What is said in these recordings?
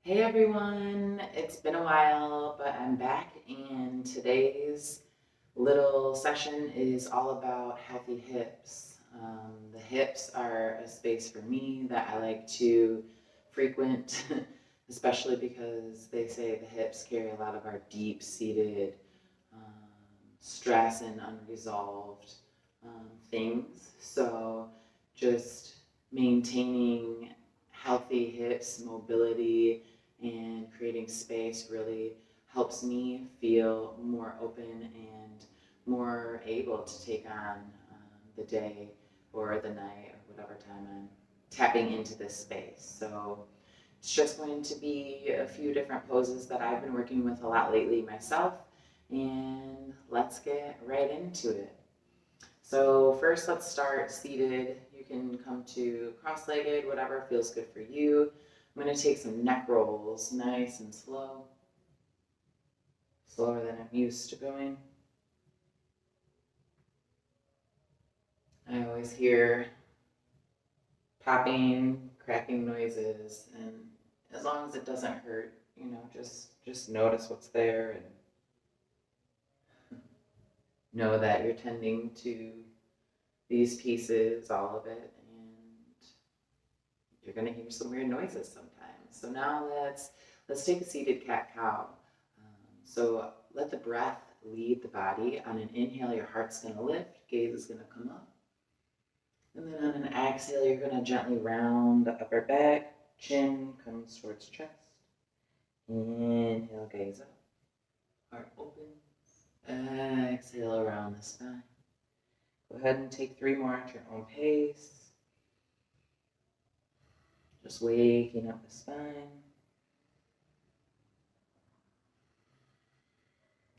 Hey everyone, it's been a while, but I'm back, and today's little session is all about healthy hips. The hips are a space for me that I like to frequent, especially because they say the hips carry a lot of our deep seated stress and unresolved things. So, just maintaining healthy hips, mobility, and creating space really helps me feel more open and more able to take on the day or the night or whatever time I'm tapping into this space. So it's just going to be a few different poses that I've been working with a lot lately myself, and let's get right into it. So first, let's start seated. You can come to cross-legged, whatever feels good for you. I'm going to take some neck rolls, nice and slow, slower than I'm used to going. I always hear popping, cracking noises, and as long as it doesn't hurt, just notice what's there and know that you're tending to these pieces, all of it, and you're going to hear some weird noises sometimes. So now let's take a seated cat-cow. So let the breath lead the body. On an inhale, your heart's going to lift, gaze is going to come up. And then on an exhale, you're going to gently round the upper back, chin comes towards chest. Inhale, gaze up, heart opens. Exhale around the spine. Go ahead and take 3 more at your own pace. Just waking up the spine.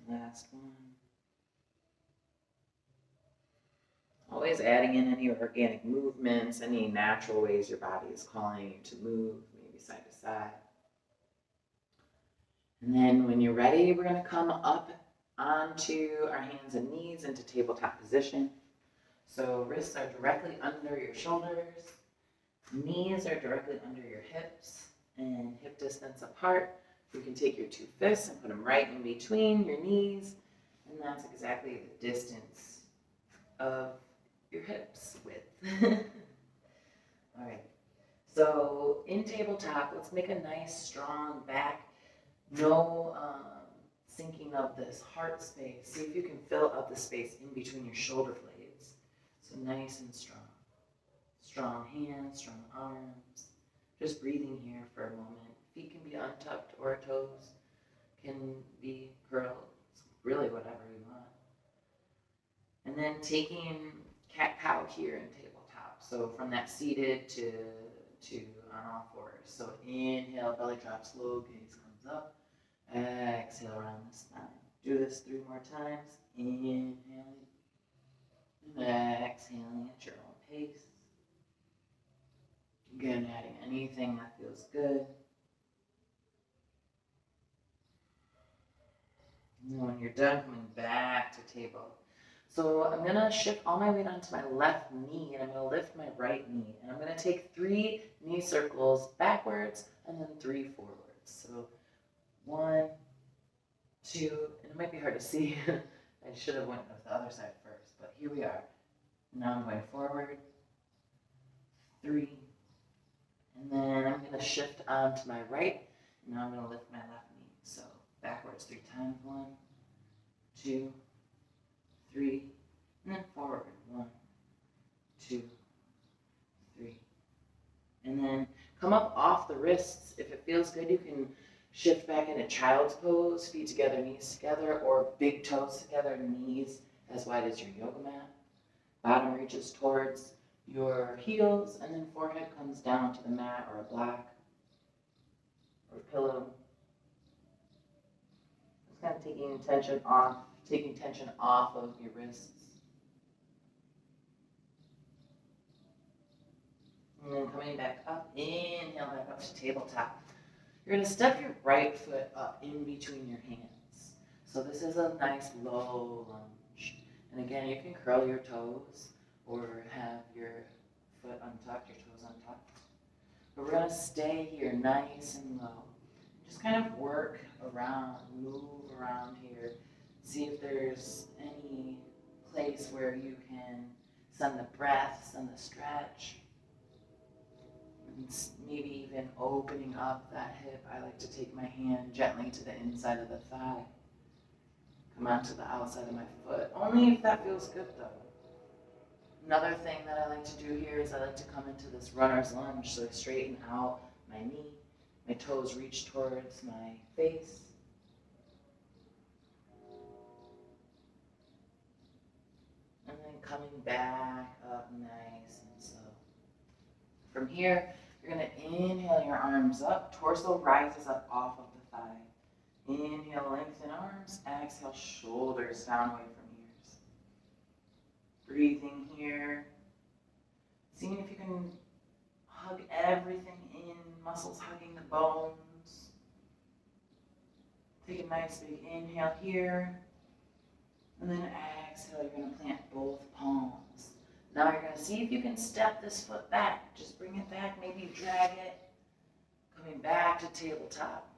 Last one. Always adding in any organic movements, any natural ways your body is calling you to move, maybe side to side. And then when you're ready, we're going to come up onto our hands and knees into tabletop position. So wrists are directly under your shoulders, knees are directly under your hips, and hip distance apart. You can take your 2 fists and put them right in between your knees, and that's exactly the distance of your hips width. All right, so in tabletop, let's make a nice strong back. No sinking of this heart space. See if you can fill up the space in between your shoulder blades. So nice and strong. Strong hands, strong arms. Just breathing here for a moment. Feet can be untucked or toes can be curled. It's really whatever you want. And then taking cat-cow here in tabletop. So from that seated to on all fours. So inhale, belly drops low, gaze comes up. Exhale around the spine. Do this 3 more times. Inhaling and exhaling at your own pace. Again, adding anything that feels good. And then when you're done, coming back to table. So I'm going to shift all my weight onto my left knee, and I'm going to lift my right knee. And I'm going to take 3 knee circles backwards and then 3 forwards. So 1, 2, and it might be hard to see. I should have went with the other side first, but here we are. Now I'm going forward, 3, and then I'm going to shift onto my right, and now I'm going to lift my left knee. So backwards 3 times, 1, 2, 3, and then forward, 1, 2, 3. And then come up off the wrists. If it feels good, you can shift back into child's pose, feet together, knees together, or big toes together, knees as wide as your yoga mat. Bottom reaches towards your heels, and then forehead comes down to the mat or a block or pillow. Just kind of taking tension off of your wrists. And then coming back up, inhale back up to tabletop. You're going to step your right foot up in between your hands. So this is a nice low lunge. And again, you can curl your toes or have your foot untucked, your toes untucked. But we're going to stay here nice and low. Just kind of work around, move around here. See if there's any place where you can send the breath, send the stretch. And maybe even opening up that hip. I like to take my hand gently to the inside of the thigh. Come onto the outside of my foot. Only if that feels good though. Another thing that I like to do here is I like to come into this runner's lunge. So I straighten out my knee. My toes reach towards my face. And then coming back up nice and slow. From here, you're going to inhale your arms up. Torso rises up off of the thigh. Inhale, lengthen arms. Exhale, shoulders down away from ears. Breathing here. Seeing if you can hug everything in, muscles hugging the bones. Take a nice big inhale here. And then exhale, you're going to plant both palms. Now you're going to see if you can step this foot back. Just bring it back, maybe drag it. Coming back to tabletop.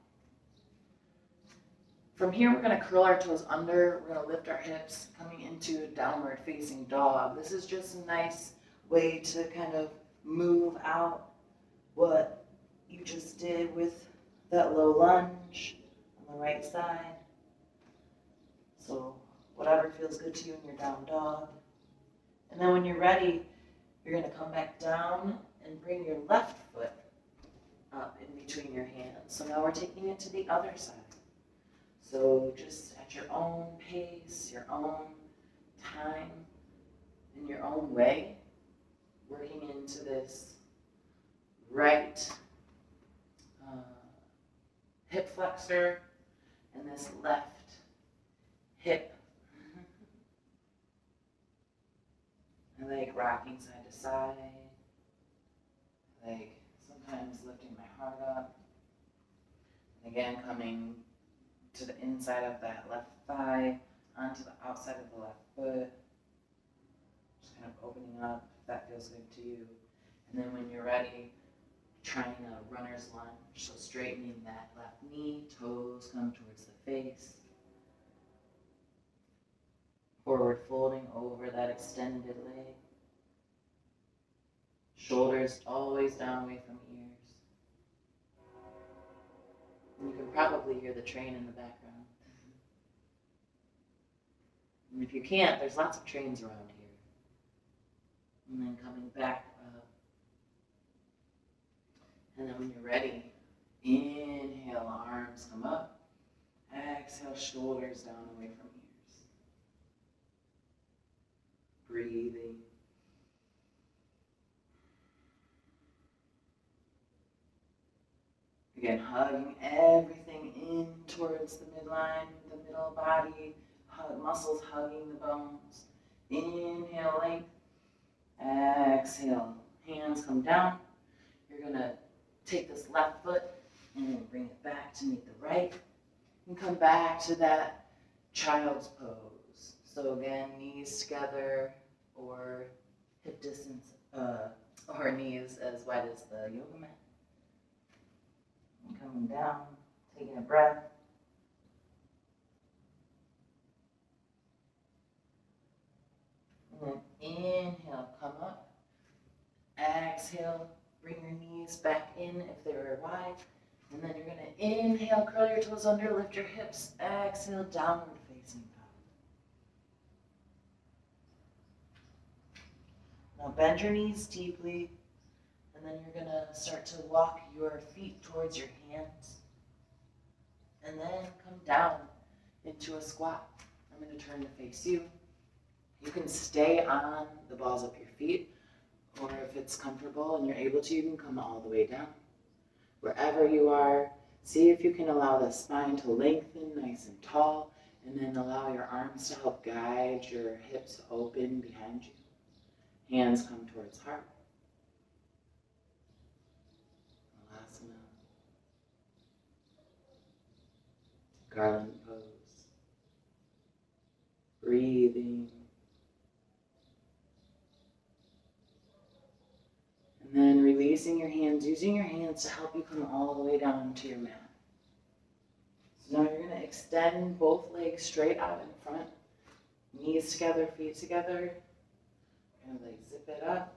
From here, we're going to curl our toes under. We're going to lift our hips, coming into a downward facing dog. This is just a nice way to kind of move out what you just did with that low lunge on the right side. So whatever feels good to you in your down dog. And then when you're ready, you're going to come back down and bring your left foot up in between your hands. So now we're taking it to the other side. So just at your own pace, your own time, in your own way, working into this right hip flexor and this left hip. I like rocking side to side. I like sometimes lifting my heart up. And again, coming to the inside of that left thigh, onto the outside of the left foot. Just kind of opening up if that feels good to you. And then when you're ready, trying a runner's lunge. So straightening that left knee, toes come towards the face. Forward folding over that extended leg. Shoulders always down away from ears. And you can probably hear the train in the background. And if you can't, there's lots of trains around here. And then coming back up. And then when you're ready, inhale, arms come up. Exhale, shoulders down away from ears. Breathing. Again, hugging everything in towards the midline, the middle body, muscles hugging the bones. Inhale, length. Exhale, hands come down. You're going to take this left foot and then bring it back to meet the right. And come back to that child's pose. So again, knees together or hip distance, or knees as wide as the yoga mat. And coming down, taking a breath. And then inhale, come up. Exhale, bring your knees back in if they were wide. And then you're going to inhale, curl your toes under, lift your hips. Exhale, downward facing dog. Now bend your knees deeply. And then you're going to start to walk your feet towards your hands. And then come down into a squat. I'm going to turn to face you. You can stay on the balls of your feet, or if it's comfortable and you're able to, you can come all the way down. Wherever you are, see if you can allow the spine to lengthen nice and tall, and then allow your arms to help guide your hips open behind you. Hands come towards heart. Garland pose. Breathing. And then releasing your hands, using your hands to help you come all the way down to your mat. going to extend both legs straight out in front, knees together, feet together. Kind of like zip it up,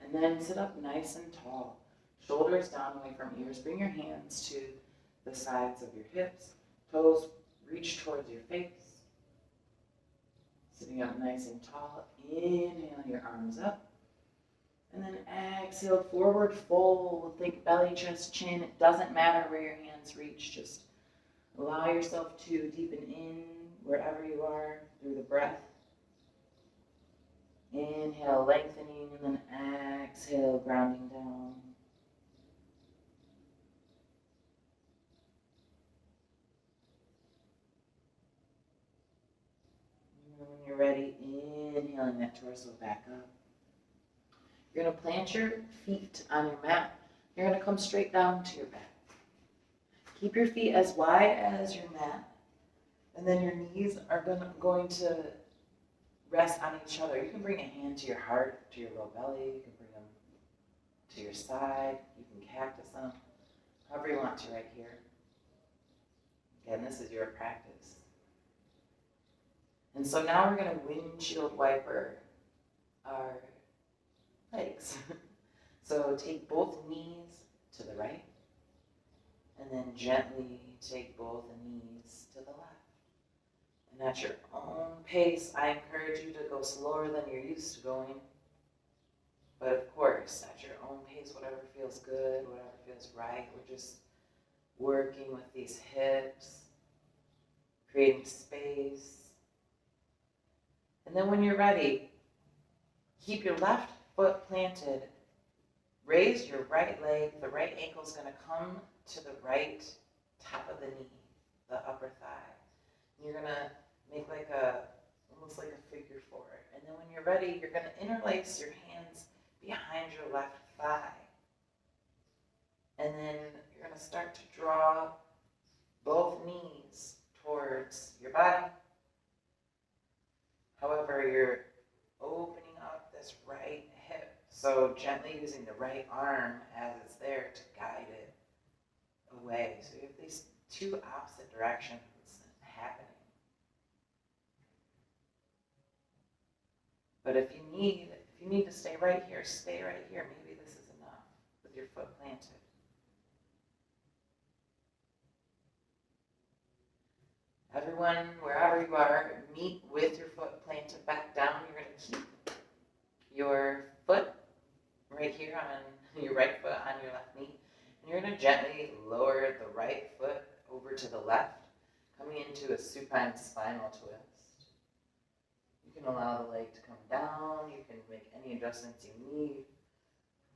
and then sit up nice and tall. Shoulders down away from ears. Bring your hands to the sides of your hips. Toes reach towards your face. Sitting up nice and tall. Inhale your arms up. And then exhale, forward fold. Think belly, chest, chin. It doesn't matter where your hands reach. Just allow yourself to deepen in wherever you are through the breath. Inhale, lengthening, and then exhale, grounding down. And when you're ready, inhaling that torso back up. You're going to plant your feet on your mat. You're going to come straight down to your back. Keep your feet as wide as your mat, and then your knees are going to rest on each other. You can bring a hand to your heart, to your low belly. You can bring them to your side. You can cactus them, however you want to right here. Again, this is your practice. And so now we're going to windshield wiper our legs. So take both knees to the right, and then gently take both knees to the left. And at your own pace, I encourage you to go slower than you're used to going. But of course, at your own pace, whatever feels good, whatever feels right. We're just working with these hips, creating space. And then when you're ready, keep your left foot planted. Raise your right leg. The right ankle is going to come to the right top of the knee, the upper thigh. And you're going to make like almost like a figure four. And then when you're ready, you're going to interlace your hands behind your left thigh. And then you're going to start to draw both knees towards your body. However, you're opening up this right hip. So gently using the right arm as it's there to guide it away. So you have these two opposite directions happening. But if you need to stay right here, stay right here. Maybe this is enough with your foot planted. Everyone, wherever you are, meet with your foot planted back down. You're going to keep your foot right here on your right foot on your left knee. And you're going to gently lower the right foot over to the left, coming into a supine spinal twist. You can allow the leg to come down. You can make any adjustments you need.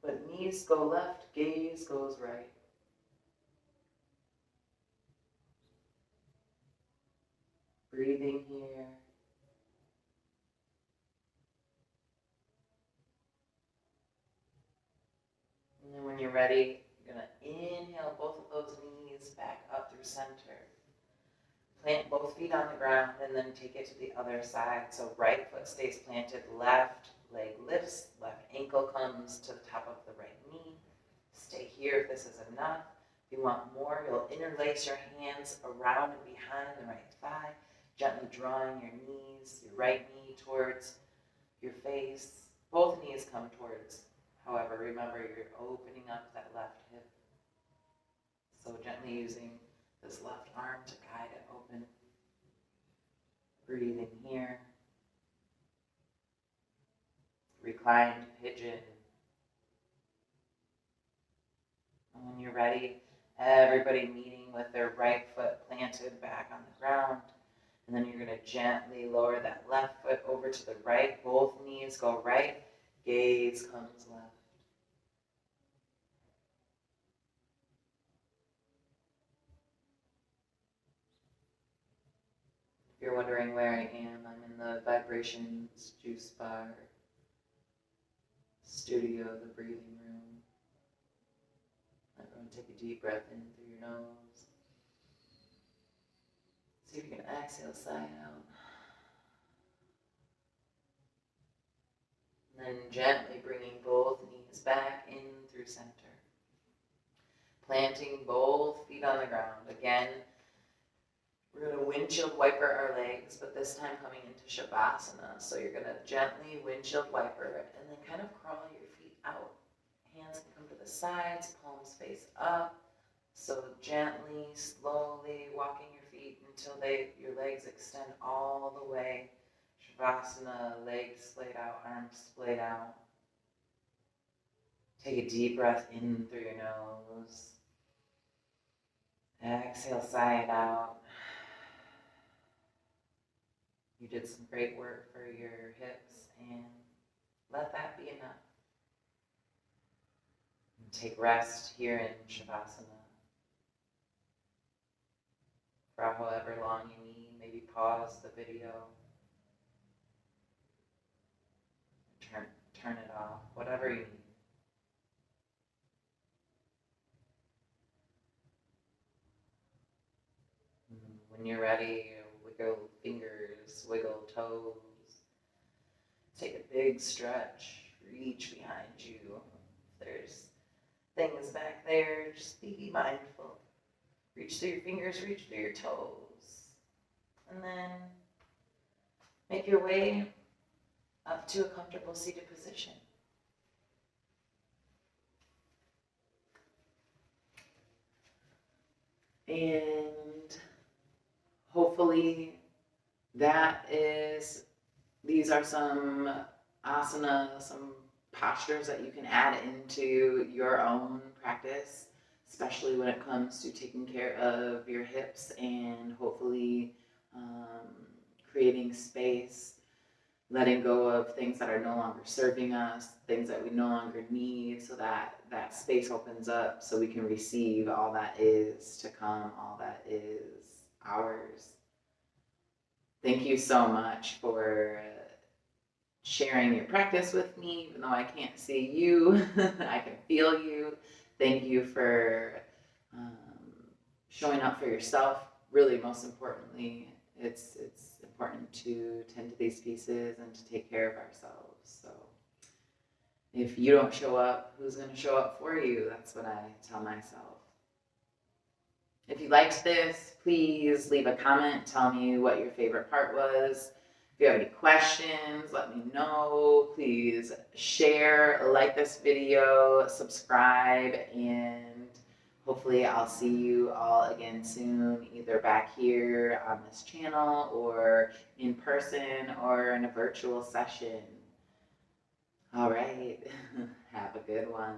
But knees go left, gaze goes right. Breathing here. And then when you're ready, you're going to inhale both of those knees back up through center. Plant both feet on the ground and then take it to the other side. So right foot stays planted, left leg lifts, left ankle comes to the top of the right knee. Stay here if this is enough. If you want more, you'll interlace your hands around and behind the right thigh, gently drawing your knees, your right knee towards your face. Both knees come towards. However, remember you're opening up that left hip. So gently using this left arm to guide it open. Breathing here. Reclined pigeon. And when you're ready, everybody meeting with their right foot planted back on the ground. And then you're going to gently lower that left foot over to the right. Both knees go right. Gaze comes left. If you're wondering where I am, I'm in the Vibrations Juice Bar studio, the breathing room. Everyone take a deep breath in through your nose. See if you can exhale, sigh out. And then gently bringing both knees back in through center. Planting both feet on the ground. Again, We're going to windshield wiper our legs, but this time coming into Shavasana. So you're going to gently windshield wiper and then kind of crawl your feet out. Hands can come to the sides, palms face up. So gently, slowly walking your feet until your legs extend all the way. Shavasana, legs splayed out, arms splayed out. Take a deep breath in through your nose. Exhale, sigh it out. You did some great work for your hips, and let that be enough. And take rest here in Shavasana for however long you need. Maybe pause the video. Turn it off, whatever you need. When you're ready, wiggle fingers, wiggle toes. Take a big stretch, reach behind you. If there's things back there, just be mindful. Reach through your fingers, reach through your toes. And then make your way up to a comfortable seated position. And hopefully these are some asanas, some postures that you can add into your own practice, especially when it comes to taking care of your hips and hopefully creating space, letting go of things that are no longer serving us, things that we no longer need, so that that space opens up so we can receive all that is to come, all that is ours. Thank you so much for sharing your practice with me, even though I can't see you. I can feel you. Thank you for showing up for yourself. Really, most importantly, it's important to tend to these pieces and to take care of ourselves. So if you don't show up, who's going to show up for you? That's what I tell myself. If you liked this, please leave a comment. Tell me what your favorite part was. If you have any questions, let me know. Please share, like this video, subscribe, and hopefully I'll see you all again soon, either back here on this channel or in person or in a virtual session. All right, have a good one.